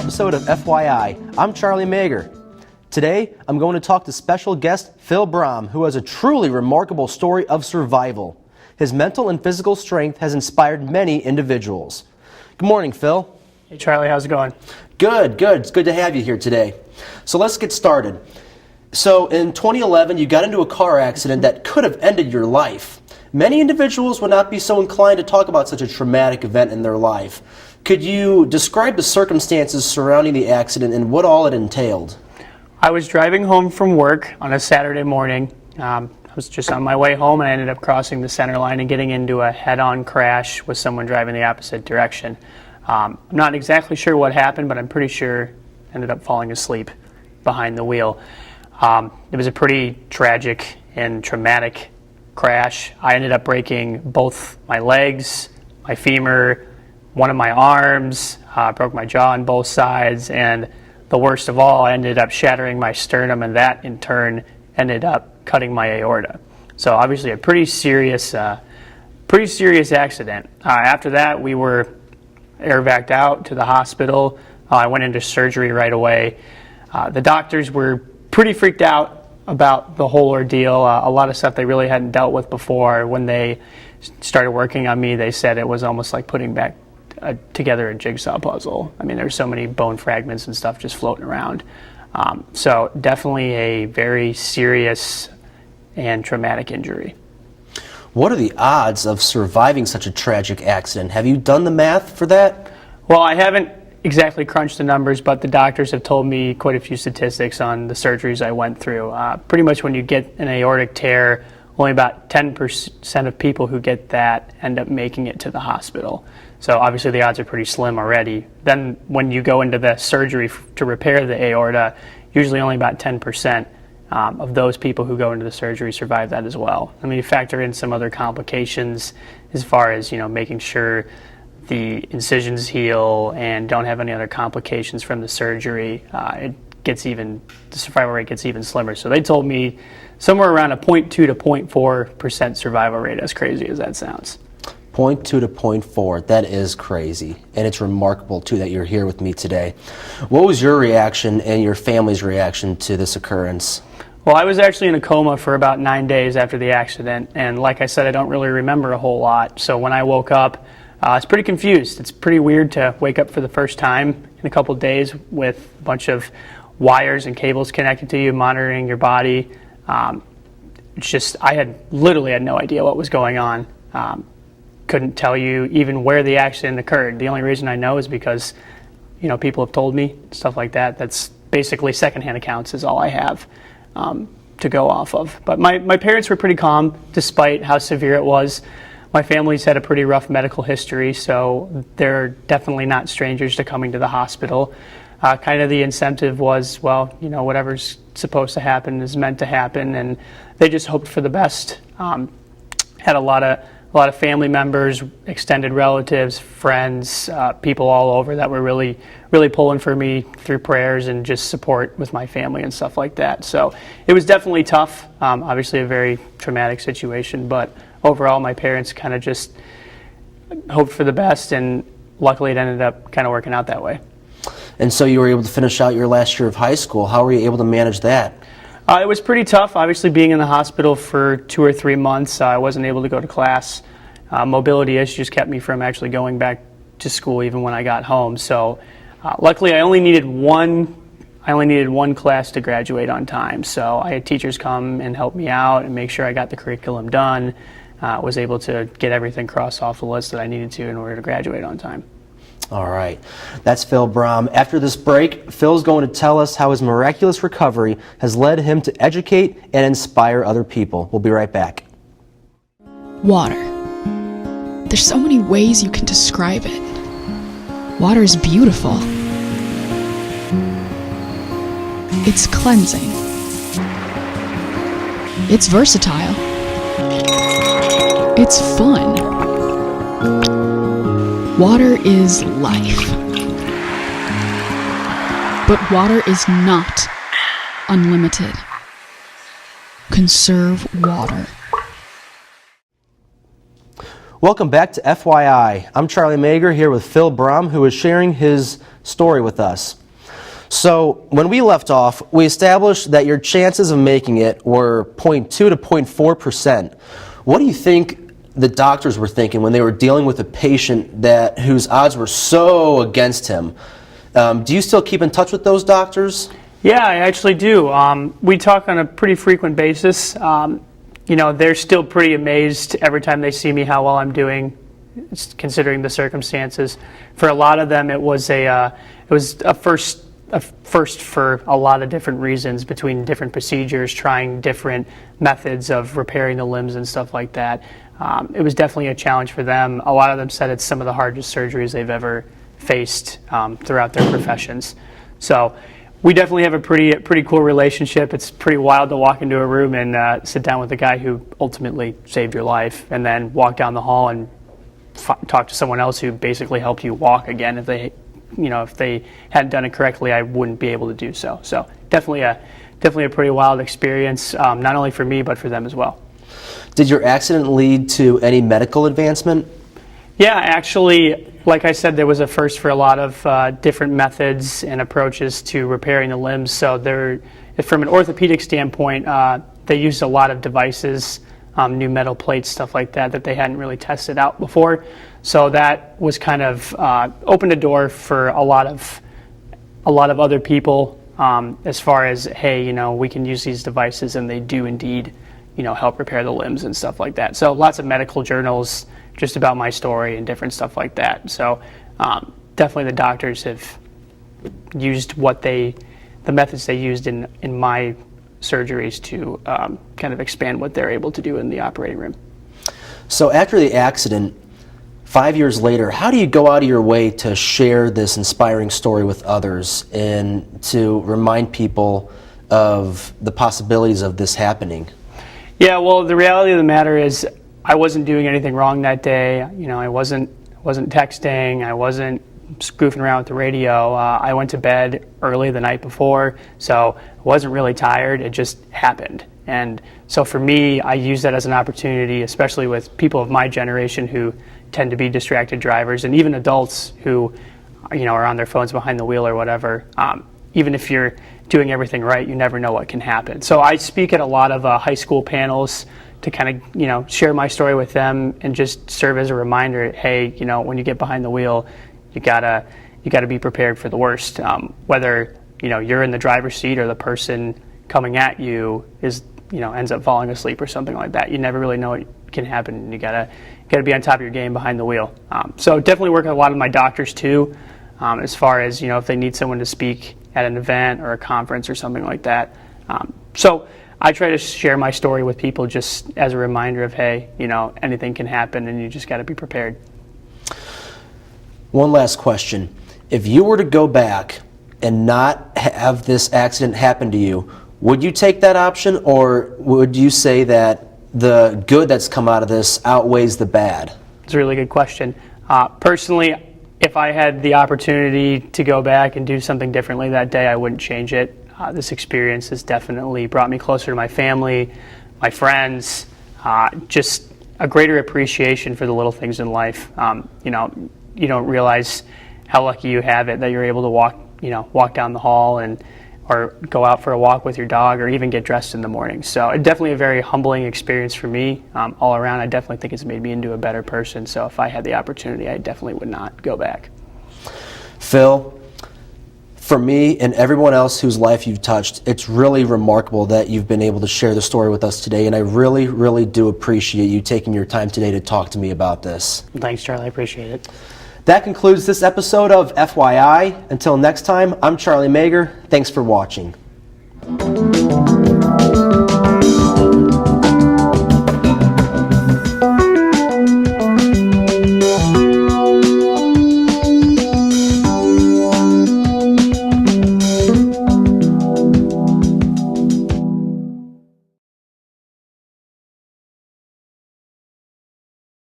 episode of FYI. I'm Charlie Mager. Today, I'm going to talk to special guest Phil Brom, who has a truly remarkable story of survival. His mental and physical strength has inspired many individuals. Good morning, Phil. Hey, Charlie, how's it going? Good. It's good to have you here today. So let's get started. So in 2011, you got into a car accident that could have ended your life. Many individuals would not be so inclined to talk about such a traumatic event in their life. Could you describe the circumstances surrounding the accident and what all it entailed? I was driving home from work on a Saturday morning. I was just on my way home and I ended up crossing the center line and getting into a head-on crash with someone driving the opposite direction. I'm not exactly sure what happened, but I'm pretty sure I ended up falling asleep behind the wheel. It was a pretty tragic and traumatic crash. I ended up breaking both my legs, my femur, one of my arms, broke my jaw on both sides, and the worst of all, I ended up shattering my sternum, and that in turn ended up cutting my aorta. So obviously a pretty serious accident. After that, we were air vac'd out to the hospital. I went into surgery right away. The doctors were pretty freaked out about the whole ordeal. A lot of stuff they really hadn't dealt with before. When they started working on me, they said it was almost like putting back together a jigsaw puzzle. I mean, there's so many bone fragments and stuff just floating around. So definitely a very serious and traumatic injury. What are the odds of surviving such a tragic accident? Have you done the math for that? Well, I haven't exactly crunched the numbers, but the doctors have told me quite a few statistics on the surgeries I went through. Pretty much when you get an aortic tear, only about 10% of people who get that end up making it to the hospital. So obviously the odds are pretty slim already. Then when you go into the surgery to repair the aorta, usually only about 10% of those people who go into the surgery survive that as well. I mean, you factor in some other complications as far as, making sure the incisions heal and don't have any other complications from the surgery. The survival rate gets even slimmer. So they told me somewhere around a 0.2 to 0.4% survival rate, as crazy as that sounds. 0.2 to 0.4, that is crazy. And it's remarkable, too, that you're here with me today. What was your reaction and your family's reaction to this occurrence? Well, I was actually in a coma for about 9 days after the accident. And like I said, I don't really remember a whole lot. So when I woke up, I was pretty confused. It's pretty weird to wake up for the first time in a couple days with a bunch of wires and cables connected to you, monitoring your body. I literally had no idea what was going on. Couldn't tell you even where the accident occurred. The only reason I know is because, people have told me, stuff like that. That's basically secondhand accounts is all I have to go off of. But my parents were pretty calm despite how severe it was. My family's had a pretty rough medical history, so they're definitely not strangers to coming to the hospital. Kind of the incentive was, whatever's supposed to happen is meant to happen, and they just hoped for the best. Had a lot of family members, extended relatives, friends, people all over that were really, really pulling for me through prayers and just support with my family and stuff like that. So it was definitely tough, obviously a very traumatic situation, but overall my parents kind of just hoped for the best, and luckily it ended up kind of working out that way. And so you were able to finish out your last year of high school. How were you able to manage that? It was pretty tough. Obviously, being in the hospital for 2 or 3 months, I wasn't able to go to class. Mobility issues kept me from actually going back to school even when I got home. So luckily, I only needed one class to graduate on time. So I had teachers come and help me out and make sure I got the curriculum done. Was able to get everything crossed off the list that I needed to in order to graduate on time. All right. That's Phil Brom. After this break, Phil's going to tell us how his miraculous recovery has led him to educate and inspire other people. We'll be right back. Water. There's so many ways you can describe it. Water is beautiful. It's cleansing. It's versatile. It's fun. Water is life. But water is not unlimited. Conserve water. Welcome back to FYI. I'm Charlie Mager here with Phil Brom, who is sharing his story with us. So when we left off, we established that your chances of making it were 0.2 to 0.4%. What do you think the doctors were thinking when they were dealing with a patient whose odds were so against him? Do you still keep in touch with those doctors? Yeah, I actually do. We talk on a pretty frequent basis. They're still pretty amazed every time they see me how well I'm doing, considering the circumstances. For a lot of them, it was a first for a lot of different reasons, between different procedures, trying different methods of repairing the limbs and stuff like that. It was definitely a challenge for them. A lot of them said it's some of the hardest surgeries they've ever faced throughout their professions. So we definitely have a pretty cool relationship. It's pretty wild to walk into a room and sit down with the guy who ultimately saved your life, and then walk down the hall and talk to someone else who basically helped you walk again. If they hadn't done it correctly, I wouldn't be able to do so. So definitely a pretty wild experience, not only for me but for them as well. Did your accident lead to any medical advancement? Yeah, actually, like I said, there was a first for a lot of different methods and approaches to repairing the limbs. So from an orthopedic standpoint, they used a lot of devices, new metal plates, stuff like that they hadn't really tested out before. So that was kind of opened a door for a lot of other people, as far as, hey, we can use these devices, and they do indeed, help repair the limbs and stuff like that. So lots of medical journals just about my story and different stuff like that. So definitely the doctors have used the methods they used in my surgeries to kind of expand what they're able to do in the operating room. So after the accident, 5 years later, how do you go out of your way to share this inspiring story with others and to remind people of the possibilities of this happening? Yeah, well, the reality of the matter is I wasn't doing anything wrong that day. I wasn't texting. I wasn't goofing around with the radio. I went to bed early the night before, so I wasn't really tired. It just happened. And so for me, I use that as an opportunity, especially with people of my generation who tend to be distracted drivers, and even adults who are on their phones behind the wheel or whatever. Even if you're doing everything right, you never know what can happen. So I speak at a lot of high school panels to kind of share my story with them and just serve as a reminder. Hey, when you get behind the wheel, you gotta be prepared for the worst. Whether you're in the driver's seat or the person coming at you is ends up falling asleep or something like that. You never really know what can happen, and you gotta be on top of your game behind the wheel. So definitely work with a lot of my doctors too, as far as if they need someone to speak at an event or a conference or something like that. So I try to share my story with people just as a reminder of, hey, anything can happen, and you just got to be prepared. One last question. If you were to go back and not have this accident happen to you, would you take that option, or would you say that the good that's come out of this outweighs the bad? It's a really good question. Personally, if I had the opportunity to go back and do something differently that day, I wouldn't change it. This experience has definitely brought me closer to my family, my friends, just a greater appreciation for the little things in life. You don't realize how lucky you have it that you're able to walk down the hall or go out for a walk with your dog, or even get dressed in the morning. So definitely a very humbling experience for me all around. I definitely think it's made me into a better person. So if I had the opportunity, I definitely would not go back. Phil, for me and everyone else whose life you've touched, it's really remarkable that you've been able to share the story with us today, and I really, really do appreciate you taking your time today to talk to me about this. Thanks, Charlie. I appreciate it. That concludes this episode of FYI. Until next time, I'm Charlie Mager. Thanks for watching.